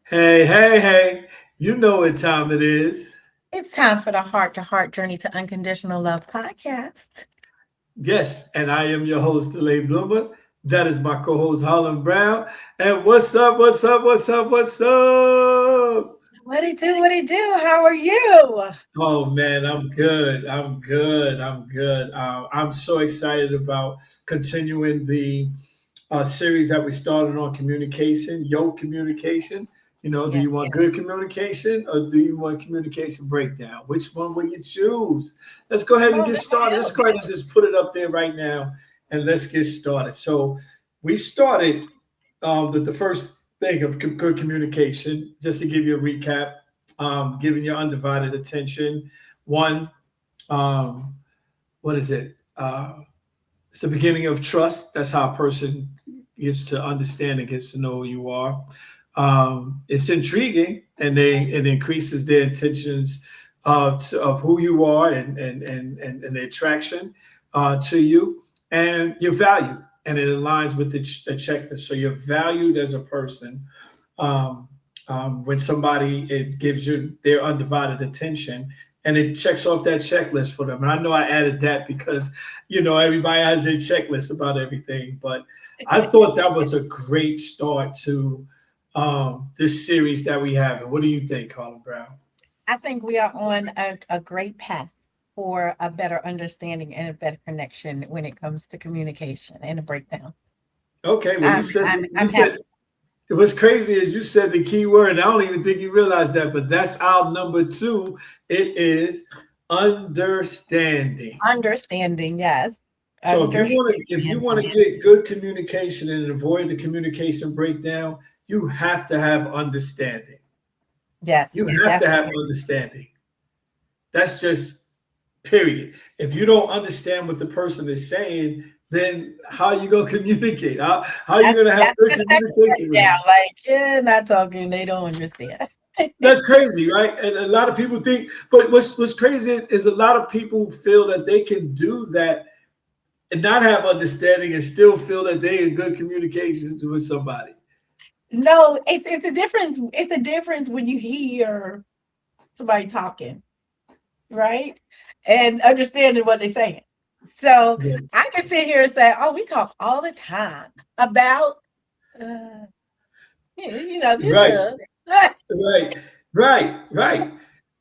Hey, hey, hey. You know what time it is. It's time for the Heart to Heart Journey to Unconditional Love podcast. Yes, and I am your host, Delay Bloomer. That is my co-host, Harlan Brown. And what's up, what's up, what's up, what's up? What it do? What it do? How are you? Oh man, I'm good. I'm good. I'm good. I'm so excited about continuing the series that we started on communication, your communication. Do Yeah, you want yeah. good communication or do you want communication breakdown? Which one will you choose? Let's go ahead Come and on, get let's started. Let's go. go ahead and just put it up there right now and let's get started. So we started with the first thing of good communication. Just to give you a recap, giving your undivided attention. One, um, what is it? It's the beginning of trust. That's how a person gets to understand and gets to know who you are. It's intriguing, and it increases their intentions of who you are and the attraction to you and your value, and it aligns with the checklist. So you're valued as a person. Um, when somebody gives you their undivided attention, and it checks off that checklist for them. And I know I added that because everybody has their checklist about everything, but I thought that was a great start to this series that we have. And what do you think, Colin Brown? I think we are on a great path for a better understanding and a better connection when it comes to communication and the breakdowns. Okay, well, you I'm said happy. what's crazy is you said the key word, and I don't even think you realized that, but that's our number two. It is understanding. Understanding, yes. So if you want to Understanding. get good communication and avoid the communication breakdown, you have to have understanding. Yes, You have to have definitely. understanding. That's just period. If you don't understand what the person is saying, then how are you gonna communicate? How are you That's gonna have that's good the second communication with breakdown. them? Like, yeah, not talking, they don't understand. That's crazy, right? And a lot of people think, but what's crazy is a lot of people feel that they can do that and not have understanding and still feel that they in good communication with somebody. No, it's a difference. It's a difference when you hear somebody talking, right? And understanding what they're saying. So Yeah. I can sit here and say, "Oh, we talk all the time about, uh, just Right, right, right,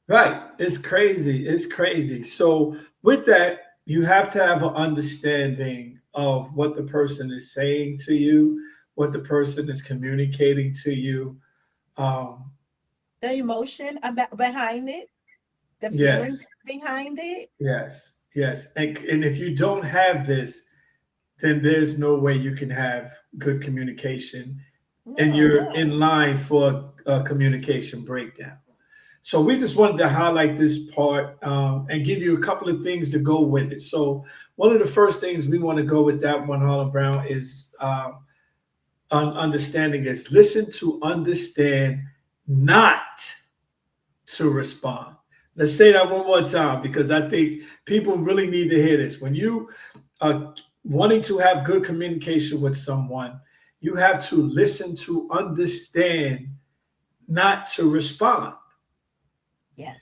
right. It's crazy. It's crazy. So with that, you have to have an understanding of what the person is saying to you, what the person is communicating to you. Um, the emotion about behind it, the feelings yes, behind it. yes, yes. And if you don't have this, then there's no way you can have good communication, and No, you're in line for a communication breakdown. So we just wanted to highlight this part and give you a couple of things to go with it. So one of the first things we want to go with that one, Harlan Brown, is understanding is listen to understand, not to respond. Let's say that one more time because I think people really need to hear this. When you are wanting to have good communication with someone, you have to listen to understand, not to respond. yes,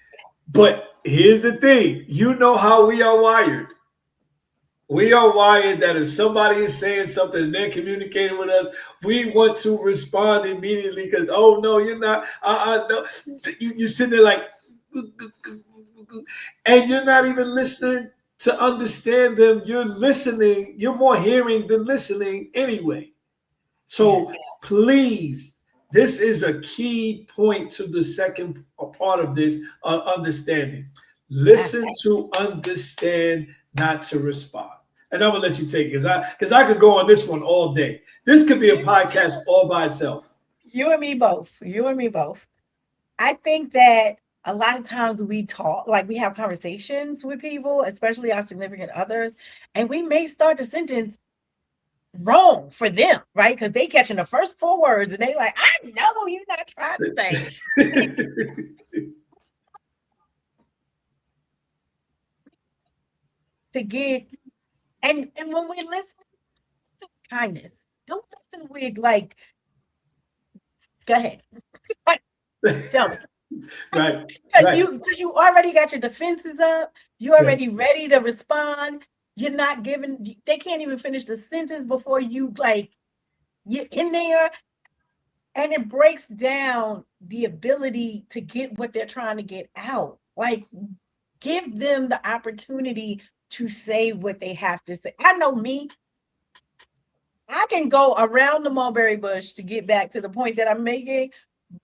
But here's the thing, you know how we are wired. We are wired that if somebody is saying something and they're communicating with us, we want to respond immediately because, oh, no, you're not. No. You're sitting there like, and you're not even listening to understand them. You're listening. You're more hearing than listening anyway. So yes, please, this is a key point to the second part of this understanding. yes. Listen to understand, not to respond. And I'm gonna let you take it because I could go on this one all day. This could be a podcast all by itself. You and me both. You and me both. I think that a lot of times we talk, like we have conversations with people, especially our significant others, and we may start the sentence wrong for them, right? Because they catching the first four words and they like, I know you're not trying to say to get and when we listen to kindness, don't listen with like, go ahead. Tell me. Right. Because Right. you already got your defenses up. You Yes. already ready to respond. You're not giving, they can't even finish the sentence before you like get in there. And it breaks down the ability to get what they're trying to get out. Like, give them the opportunity to say what they have to say. I know me, I can go around the mulberry bush to get back to the point that I'm making.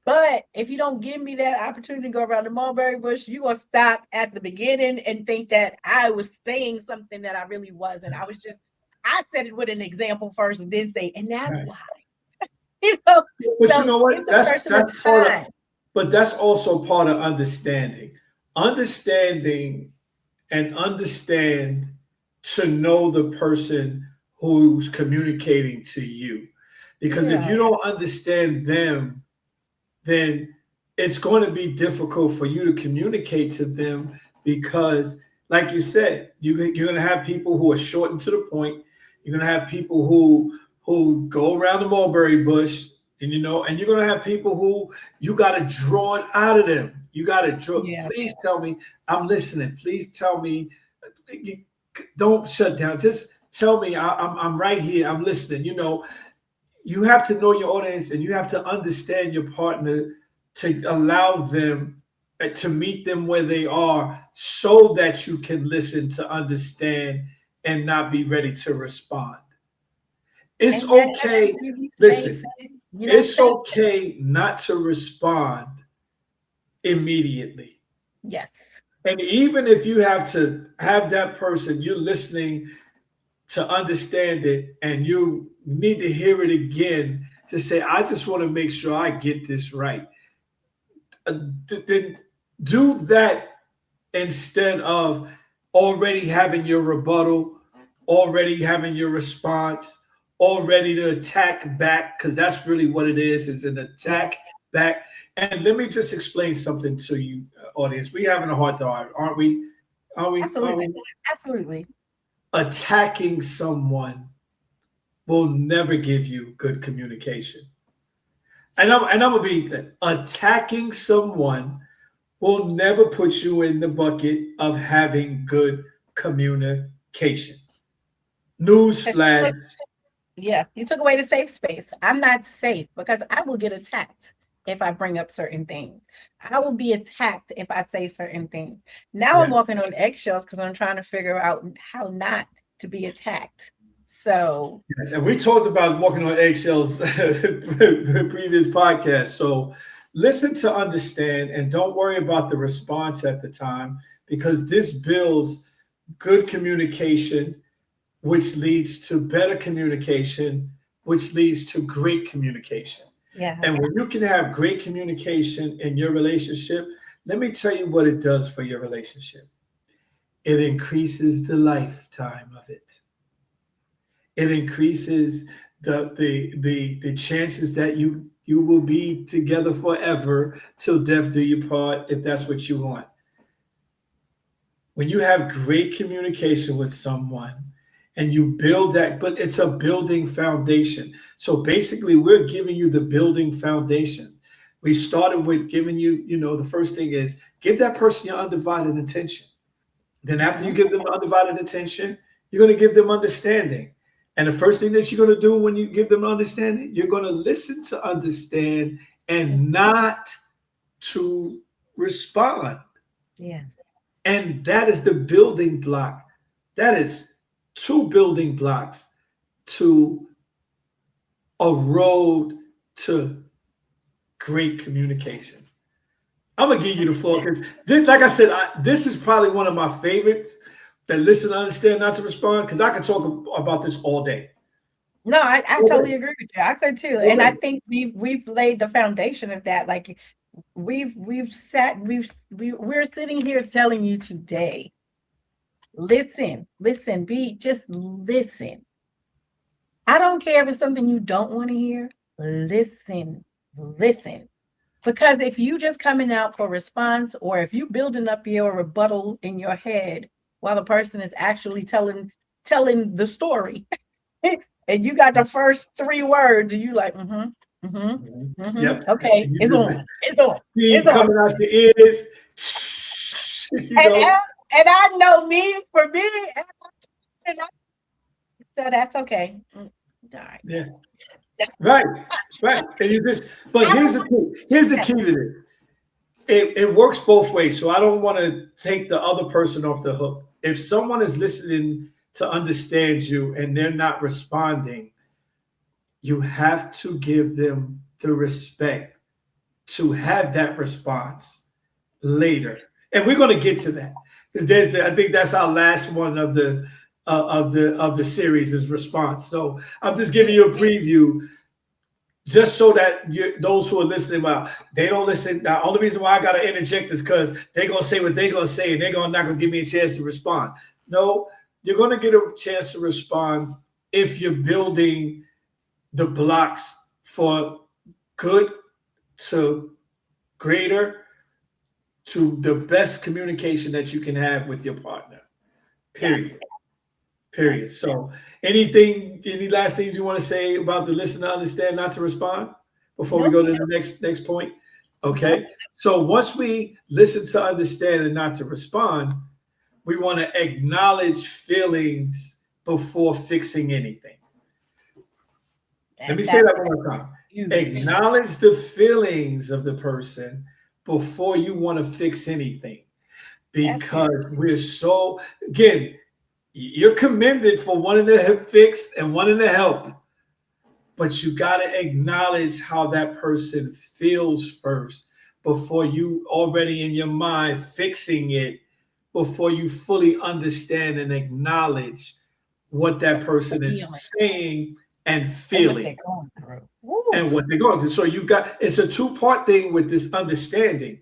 But if you don't give me that opportunity to go around the mulberry bush, you're going to stop at the beginning and think that I was saying something that I really wasn't. I said it with an example first and then say, and that's Right. why, you know. But you So know what? give the person the That's part of, time. but that's also part of understanding. Understanding and understand to know the person who's communicating to you. Because if Yeah. you don't understand them, then it's going to be difficult for you to communicate to them because, like you said, you're going to have people who are short and to the point. You're going to have people who go around the mulberry bush, and and you're going to have people who you got to draw it out of them. You got to draw. Yeah. Please tell me I'm listening. Please tell me. Don't shut down. Just tell me I'm right here. I'm listening. You have to know your audience and you have to understand your partner to allow them to meet them where they are so that you can listen to understand and not be ready to respond. It's And that has okay. to be safe. Listen, it's Safe. okay not to respond immediately. Yes. And even if you have to have that person, you're listening to understand it and you need to hear it again to say, I just want to make sure I get this right. Then do that instead of already having your rebuttal, already having your response, already to attack back, because that's really what it is an Yeah. attack back. And let me just explain something to you, audience. We having a heart to heart, aren't we? Are Absolutely. we Absolutely. attacking someone will never give you good communication. And I'm gonna be attacking someone will never put you in the bucket of having good communication. News Because you flag. took, yeah, you took away the safe space. I'm not safe because I will get attacked if I bring up certain things. I will be attacked if I say certain things. Now I'm Yeah. walking on eggshells because I'm trying to figure out how not to be attacked. So Yes. And we talked about walking on eggshells previous podcast. So listen to understand and don't worry about the response at the time because this builds good communication which leads to better communication, which leads to great communication. yeah, And when you can have great communication in your relationship, let me tell you what it does for your relationship. It increases the lifetime of it. It increases the chances that you will be together forever till death do you part if that's what you want. When you have great communication with someone and you build that, but it's a building foundation. So basically, we're giving you the building foundation. We started with giving you, the first thing is give that person your undivided attention. Then after you mhm, give them undivided attention, you're going to give them understanding. And the first thing that you're going to do when you give them understanding, you're going to listen to understand yes, and not to respond. yes, And that is the building block. That is two building blocks to a road to great communication. I'm gonna give you the floor because, like I said, this is probably one of my favorites. That listen, understand, not to respond. Because I could talk about this all day. No, I All day. totally agree with you. I could too. All And I day. think we've laid the foundation of that. Like we're sitting here telling you today, listen, just listen. I don't care if it's something you don't want to hear. Listen. Because if you just coming out for response, or if you building up your rebuttal in your head while the person is actually telling the story, and you got the first three words, and you like, mm-hmm. Yep. Okay, And you it's just on. It's on. steam It's on. coming out your ears. You And know. I know me for me, and so that's okay. All right. Yeah. Right. Right. And you just. But I here's don't the want key. Here's the key that. to this. It works both ways. So I don't want to take the other person off the hook. If someone is listening to understand you and they're not responding, you have to give them the respect to have that response later. And we're going to get to that. I think that's our last one of the series is response. So I'm just giving you a preview just so that those who are listening, well, they don't listen. The only reason why I got to interject is because they're going to say what they're going to say and they're not going to give me a chance to respond. No, you're going to get a chance to respond if you're building the blocks for good to greater to the best communication that you can have with your partner. Period. Yes. Period. So any last things you want to say about the listen to understand, not to respond before we Nope. go to the next point? Nope. Okay. So once we listen to understand and not to respond, we want to acknowledge feelings before fixing anything. Let me say That's that one more time. huge. Acknowledge the feelings of the person before you want to fix anything. That's huge. Because we're so, again, you're commended for wanting to fix and wanting to help, but you got to acknowledge how that person feels first before you already in your mind fixing it, before you fully understand and acknowledge what that person Feeling is saying and and what feeling they're going through. and Woo. what they're going through. So it's a two-part thing with this understanding.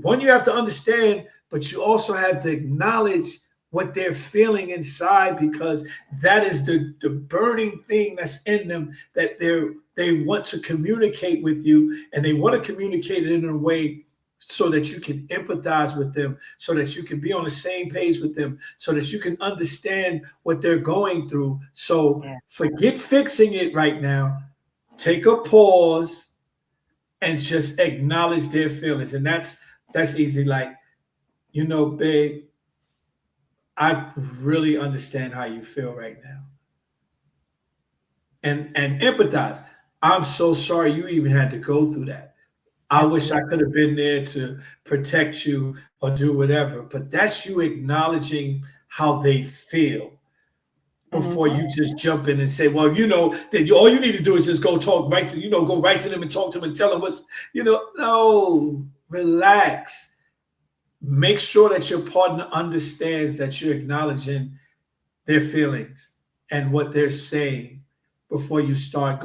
One, you have to understand, but you also have to acknowledge what they're feeling inside, because that is the burning thing that's in them, that they want to communicate with you, and they want to communicate it in a way so that you can empathize with them, so that you can be on the same page with them, so that you can understand what they're going through. So Yeah. forget fixing it right now. Take a pause and just acknowledge their feelings. And that's easy. Like, babe, I really understand how you feel right now. And empathize. I'm so sorry you even had to go through that. I wish I Absolutely. could have been there to protect you or do whatever. But that's you acknowledging how they feel before Mm-hmm. you just jump in and say, well, that all you need to do is just go right to them and talk to them and tell them no, relax. Make sure that your partner understands that you're acknowledging their feelings and what they're saying before you start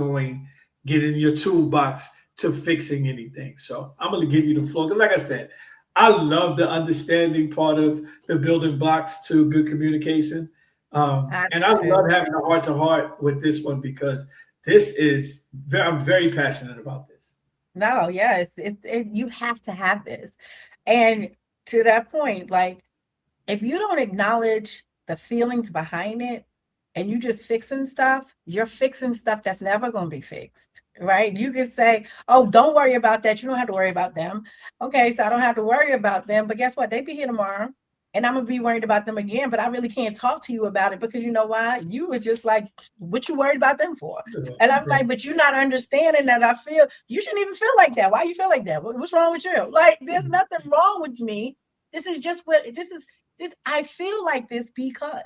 getting your toolbox to fixing anything. So I'm going to give you the floor. Because like I said, I love the understanding part of the building blocks to good communication. I And do I too. love having a heart to heart with this one, because I'm very passionate about this. No, yes, you have to have this. And to that point, like if you don't acknowledge the feelings behind it and you just fixing stuff, you're fixing stuff that's never going to be fixed, right? You can say, oh, don't worry about that. You don't have to worry about them. Okay, so I don't have to worry about them. But guess what? They be here tomorrow and I'm going to be worried about them again. But I really can't talk to you about it because you know why? You was just like, what you worried about them for? And I'm like, but you're not understanding that I feel, you shouldn't even feel like that. Why you feel like that? What's wrong with you? Like, there's nothing wrong with me. This is just this. I feel like this because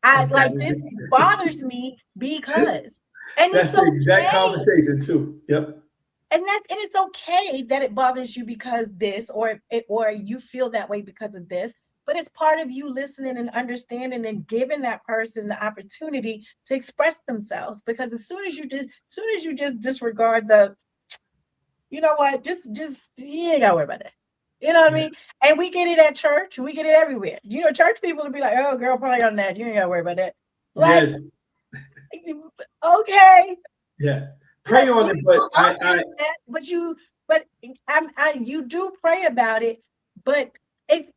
I And like this bothers me because, and that's it's the exact okay. conversation too. Yep. And it's okay that it bothers you because this, or you feel that way because of this. But it's part of you listening and understanding and giving that person the opportunity to express themselves. Because as soon as you just disregard the, you know what, just you ain't gotta worry about that. You know what I Yeah. mean? And we get it at church, we get it everywhere. Church people will be like, oh girl, probably on that. You ain't gotta worry about that. Like, Yes. okay, Yeah. Pray but on it, but I that, but you do pray about it. But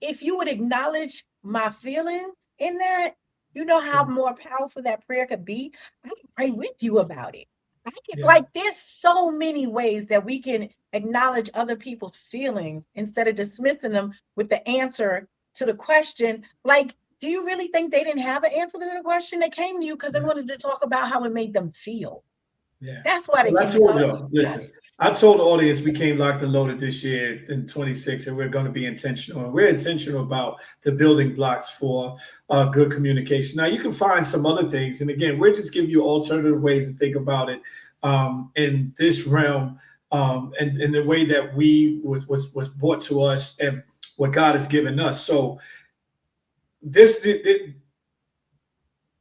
if you would acknowledge my feelings in that, you know how more powerful that prayer could be. I can pray with you about it. I can, Yeah. like, there's so many ways that we can acknowledge other people's feelings instead of dismissing them with the answer to the question. Like, do you really think they didn't have an answer to the question? They came to you because they Yeah. wanted to talk about how it made them feel. Yeah. That's why they Well, I came to told talk to you. y'all, listen, I told the audience we came locked and loaded this year in 26, and we're going to be intentional. And we're intentional about the building blocks for good communication. Now, you can find some other things. And again, we're just giving you alternative ways to think about it in this realm and in the way that was brought to us and what God has given us. So this,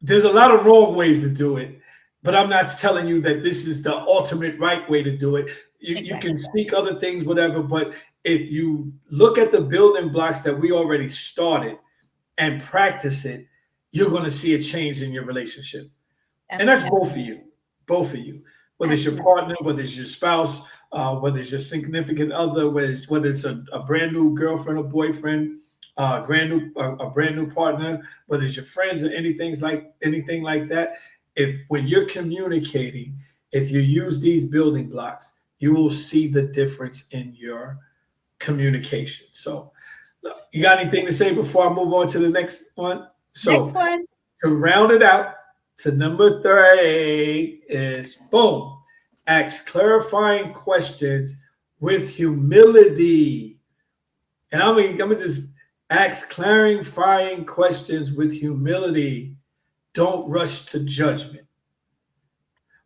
there's a lot of wrong ways to do it, but I'm not telling you that this is the ultimate right way to do it. You Exactly. can speak other things, whatever, but if you look at the building blocks that we already started and practice it, you're going to see a change in your relationship. And that's Absolutely. both of you, whether it's your Absolutely. partner, whether it's your spouse, whether it's your significant other, whether it's a brand new girlfriend or boyfriend, a brand new partner, whether it's your friends or anything like that. If when you're communicating, if you use these building blocks, you will see the difference in your communication. So, you got Yes. anything to say before I move on to the next one? Next So, one. to round it out to number 3 is boom, ask clarifying questions with humility. And I'm gonna just ask clarifying questions with humility. Don't rush to judgment.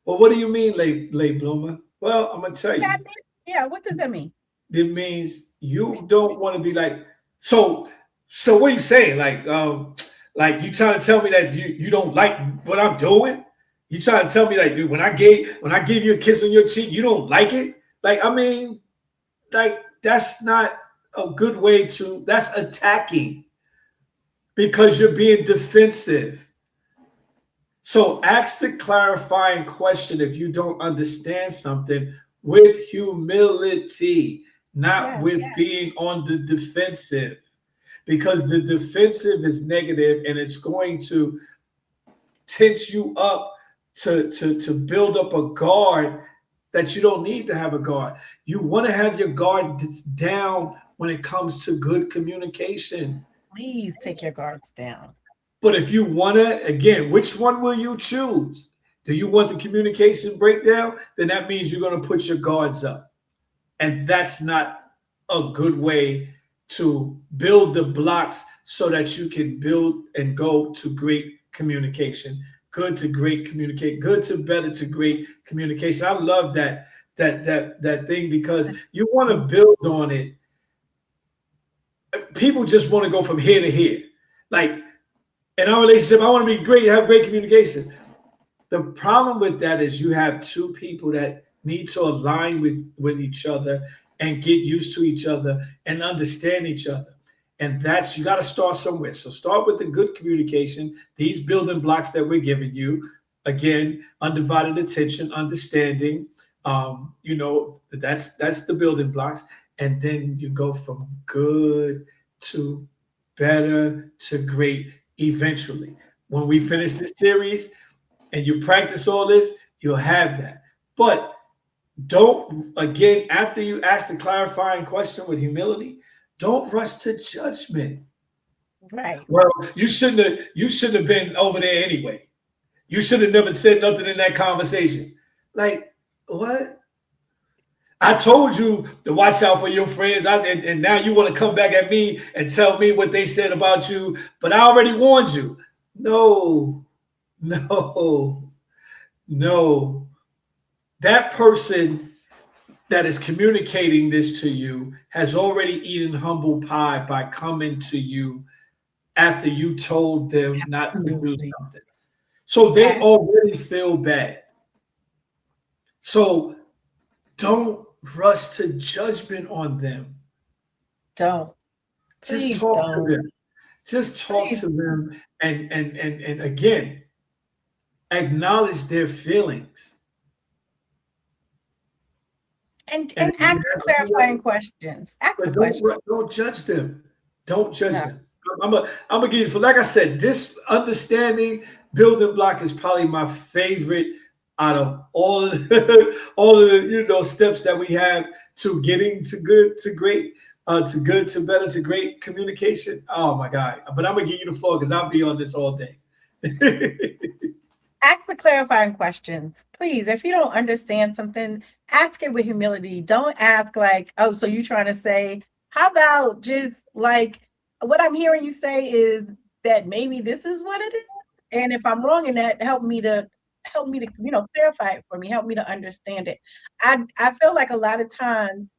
Well, what do you mean, late bloomer? Well, I'm gonna tell Yeah, you. yeah. What does that mean? It means you don't want to be like, so so what are you saying? Like you trying to tell me that you don't like what I'm doing? You trying to tell me like, dude, when I give you a kiss on your cheek, you don't like it? Like, I mean, like that's not a good way to, that's attacking because you're being defensive. So ask the clarifying question if you don't understand something with humility, not Yeah. with being on the defensive, because the defensive is negative and it's going to tense you up to build up a guard that you don't need to have a guard. You want to have your guard down when it comes to good communication. Please take your guards down. But if you want to, again, which one will you choose? Do you want the communication breakdown? Then that means you're going to put your guards up. And that's not a good way to build the blocks so that you can build and go to great communication. Good to great communicate, good to better to great communication. I love that thing because you want to build on it. People just want to go from here to here. Like in our relationship, I want to be great, have great communication. The problem with that is you have two people that need to align with each other and get used to each other and understand each other. And that's, you got to start somewhere. So start with the good communication, these building blocks that we're giving you. Again, undivided attention, understanding. That's the building blocks. And then you go from good to better to great eventually. When we finish this series and you practice all this, you'll have that. But don't, again, after you ask the clarifying question with humility, don't rush to judgment. Right. Well, you shouldn't have been over there anyway. You should have never said nothing in that conversation. Like, what? I told you to watch out for your friends, and now you want to come back at me and tell me what they said about you, but I already warned you. No, no, no. That person that is communicating this to you has already eaten humble pie by coming to you after you told them not to do Absolutely. something. So they Abs- already feel bad. So don't rush to judgment on them. don't. Just Please talk to don't. them. Just talk Please. to them and again, acknowledge their feelings. And And ask clarifying questions. Ask the but question. don't judge them. Don't judge No. them. I'm gonna give you, for like I said, this understanding building block is probably my favorite out of all of the, all of the steps that we have to getting to good to great to good to better to great communication. Oh my God! But I'm gonna give you the floor because I'll be on this all day. Ask the clarifying questions. Please, if you don't understand something, ask it with humility. Don't ask like, oh, so you trying to say, how about just like what I'm hearing you say is that maybe this is what it is. And if I'm wrong in that, help me to clarify it for me, help me to understand it. I feel like a lot of times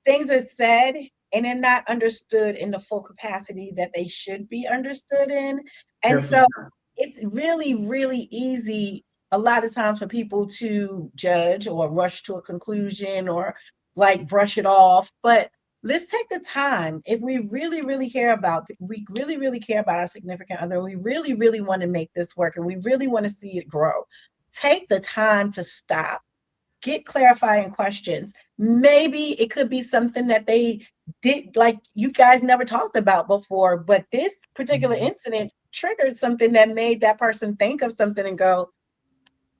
things are said and they're not understood in the full capacity that they should be understood in. And so Definitely. it's really, really easy a lot of times for people to judge or rush to a conclusion or like brush it off. But let's take the time. If we really, really care about our significant other, we really, really want to make this work and we really want to see it grow. Take the time to stop, get clarifying questions. Maybe it could be something that they did, like you guys never talked about before, but this particular incident triggered something that made that person think of something and go,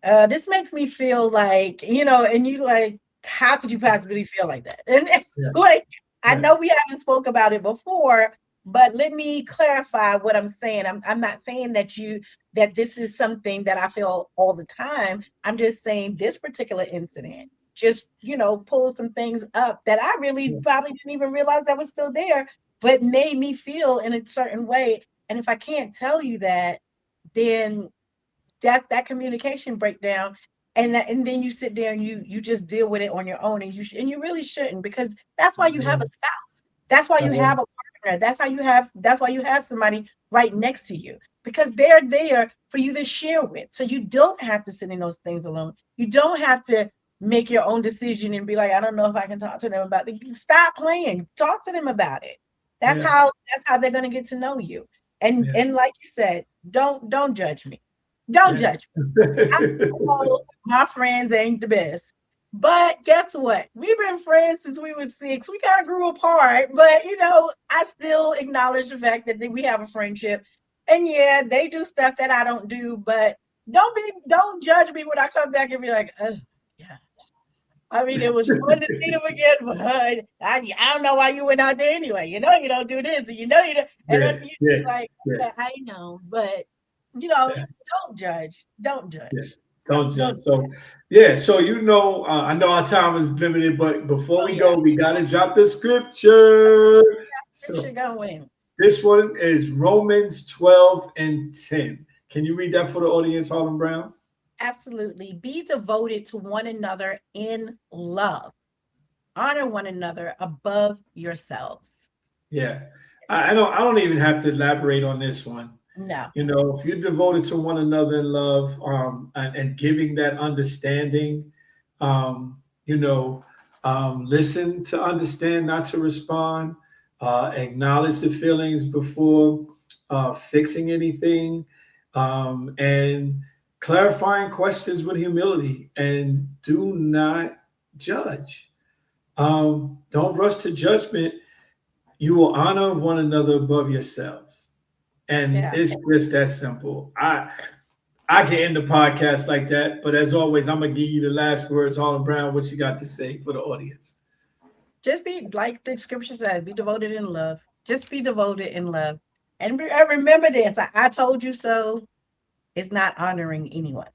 this makes me feel like, and you like, how could you possibly feel like that? And it's like, I know we haven't spoke about it before, but let me clarify what I'm saying. I'm not saying that this is something that I feel all the time. I'm just saying this particular incident just, pulled some things up that I really probably didn't even realize that was still there, but made me feel in a certain way. And if I can't tell you that, then that communication breakdown, and then you sit there and you just deal with it on your own, and you really shouldn't, because that's why you have a spouse. That's why you have a partner. That's why you have somebody right next to you, because they're there for you to share with. So you don't have to sit in those things alone. You don't have to make your own decision and be like, I don't know if I can talk to them about it. Stop playing. Talk to them about it. That's how they're going to get to know you. And like you said, don't judge me. Don't judge me. I know my friends ain't the best. But guess what? We've been friends since we were 6. We kind of grew apart, but I still acknowledge the fact that we have a friendship. And yeah, they do stuff that I don't do, but don't judge me when I come back and be like, oh yeah. I mean, it was fun to see them again, but I don't know why you went out there anyway. You don't do this, and you don't. And then you're like, okay, I know, but don't judge. Don't judge. Don't judge. So, so I know our time is limited, but before we go, we got to drop the scripture. Scripture going. This one is Romans 12:10. Can you read that for the audience, Harlan Brown? Absolutely. Be devoted to one another in love. Honor one another above yourselves. Yeah. I don't even have to elaborate on this one. No. If you're devoted to one another in love, and giving that understanding, listen to understand, not to respond, acknowledge the feelings before fixing anything, and clarifying questions with humility, and do not judge. Don't rush to judgment. You will honor one another above yourselves. And it's just that simple. I can end the podcast like that, but as always, I'm gonna give you the last words, Harlan Brown. What you got to say for the audience? Just be like the scripture says, be devoted in love. Just be devoted in love. And remember this, I told you so. It's not honoring anyone.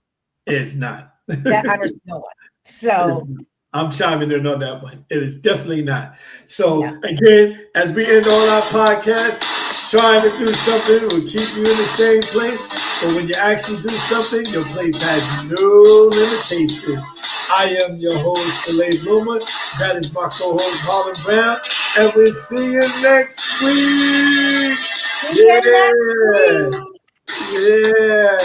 It's not. That honors no one. So I'm chiming in on that one. It is definitely not. So again, as we end all our podcasts, trying to do something will keep you in the same place. But when you actually do something, your place has no limitations. I am your host, Kalei Bloomer. That is my co-host, Harlan Brown. And we'll see you next week. Yeah.